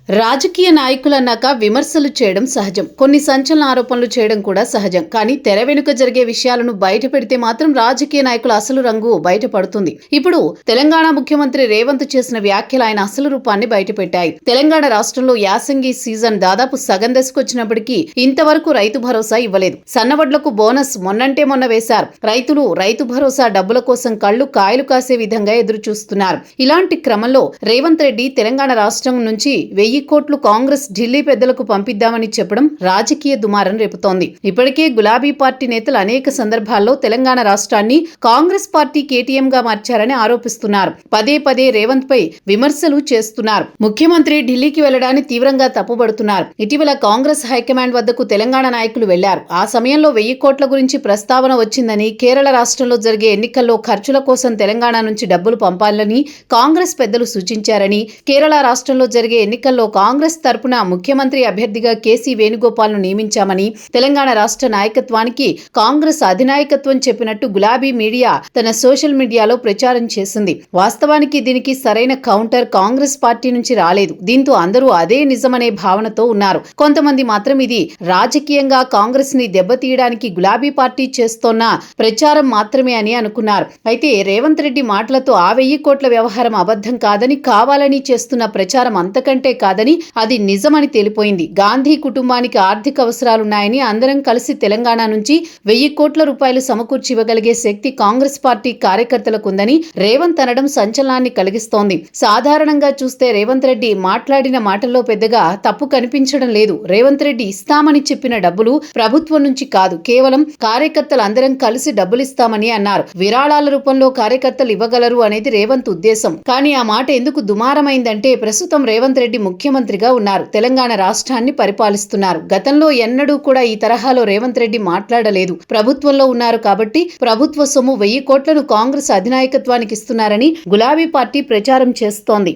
రాజకీయ నాయకులన్నాక విమర్శలు చేయడం సహజం, కొన్ని సంచలన ఆరోపణలు చేయడం కూడా సహజం. కానీ తెర వెనుక జరిగే విషయాలను బయట పెడితే మాత్రం రాజకీయ నాయకుల అసలు రంగు బయటపడుతుంది. ఇప్పుడు తెలంగాణ ముఖ్యమంత్రి రేవంత్ చేసిన వ్యాఖ్యలు ఆయన అసలు రూపాన్ని బయటపెట్టాయి. తెలంగాణ రాష్ట్రంలో యాసంగి సీజన్ దాదాపు సగం దశకొచ్చినప్పటికీ ఇంతవరకు రైతు భరోసా ఇవ్వలేదు. సన్నవడ్లకు బోనస్ మొన్నంటే మొన్న వేశారు. రైతులు రైతు భరోసా డబ్బుల కోసం కళ్లు కాయలు కాసే విధంగా ఎదురు చూస్తున్నారు. ఇలాంటి క్రమంలో రేవంత్ రెడ్డి తెలంగాణ రాష్ట్రం నుంచి 1000 కోట్లు కాంగ్రెస్ ఢిల్లీ పెద్దలకు పంపిద్దామని చెప్పడం రాజకీయ దుమారం రేపుతోంది. ఇప్పటికే గులాబీ పార్టీ నేతలు అనేక సందర్భాల్లో తెలంగాణ రాష్ట్రాన్ని కాంగ్రెస్ పార్టీ కేటీఎం గా మార్చారని ఆరోపిస్తున్నారు. పదే పదే రేవంత్ పై విమర్శలు చేస్తున్నారు. ముఖ్యమంత్రి ఢిల్లీకి వెళ్లడాన్ని తీవ్రంగా తప్పుబడుతున్నారు. ఇటీవల కాంగ్రెస్ హైకమాండ్ వద్దకు తెలంగాణ నాయకులు వెళ్లారు. ఆ సమయంలో 1000 కోట్ల గురించి ప్రస్తావన వచ్చిందని, కేరళ రాష్ట్రంలో జరిగే ఎన్నికల్లో ఖర్చుల కోసం తెలంగాణ నుంచి డబ్బులు పంపాలని కాంగ్రెస్ పెద్దలు సూచించారని, కేరళ రాష్ట్రంలో జరిగే ఎన్నికల్లో కాంగ్రెస్ తరపున ముఖ్యమంత్రి అభ్యర్థిగా కేసీ వేణుగోపాల్ను నియమించామని తెలంగాణ రాష్ట్ర నాయకత్వానికి కాంగ్రెస్ అధినాయకత్వం చెప్పినట్టు గులాబీ మీడియా తన సోషల్ మీడియాలో ప్రచారం చేసింది. వాస్తవానికి దీనికి సరైన కౌంటర్ కాంగ్రెస్ పార్టీ నుంచి రాలేదు. దీంతో అందరూ అదే నిజమనే భావనతో ఉన్నారు. కొంతమంది మాత్రం ఇది రాజకీయంగా కాంగ్రెస్ ని దెబ్బతీయడానికి గులాబీ పార్టీ చేస్తోన్న ప్రచారం మాత్రమే అని అనుకున్నారు. అయితే రేవంత్ రెడ్డి మాటలతో ఆ 1000 కోట్ల వ్యవహారం అబద్ధం కాదని, కావాలని చేస్తున్న ప్రచారం అంతకంటే కాదని, అది నిజమని తేలిపోయింది. గాంధీ కుటుంబానికి ఆర్థిక అవసరాలున్నాయని, అందరం కలిసి తెలంగాణ నుంచి 1000 కోట్ల రూపాయలు సమకూర్చి ఇవ్వగలిగే శక్తి కాంగ్రెస్ పార్టీ కార్యకర్తలకుందని రేవంత్ అనడం సంచలనాన్ని కలిగిస్తోంది. సాధారణంగా చూస్తే రేవంత్ రెడ్డి మాట్లాడిన మాటల్లో పెద్దగా తప్పు కనిపించడం లేదు. రేవంత్ రెడ్డి ఇస్తామని చెప్పిన డబ్బులు ప్రభుత్వం నుంచి కాదు, కేవలం కార్యకర్తలు అందరం కలిసి డబ్బులిస్తామని అన్నారు. విరాళాల రూపంలో కార్యకర్తలు ఇవ్వగలరు అనేది రేవంత్ ఉద్దేశం. కానీ ఆ మాట ఎందుకు దుమారమైందంటే, ప్రస్తుతం రేవంత్ రెడ్డి ముఖ్యమంత్రిగా ఉన్నారు. తెలంగాణ రాష్ట్రాన్ని పరిపాలిస్తున్నారు. గతంలో ఎన్నడూ కూడా ఈ తరహాలో రేవంత్ రెడ్డి మాట్లాడలేదు. ప్రభుత్వంలో ఉన్నారు కాబట్టి ప్రభుత్వ సొమ్ము 1000 కోట్లను కాంగ్రెస్ అధినాయకత్వానికి ఇస్తున్నారని గులాబీ పార్టీ ప్రచారం చేస్తోంది.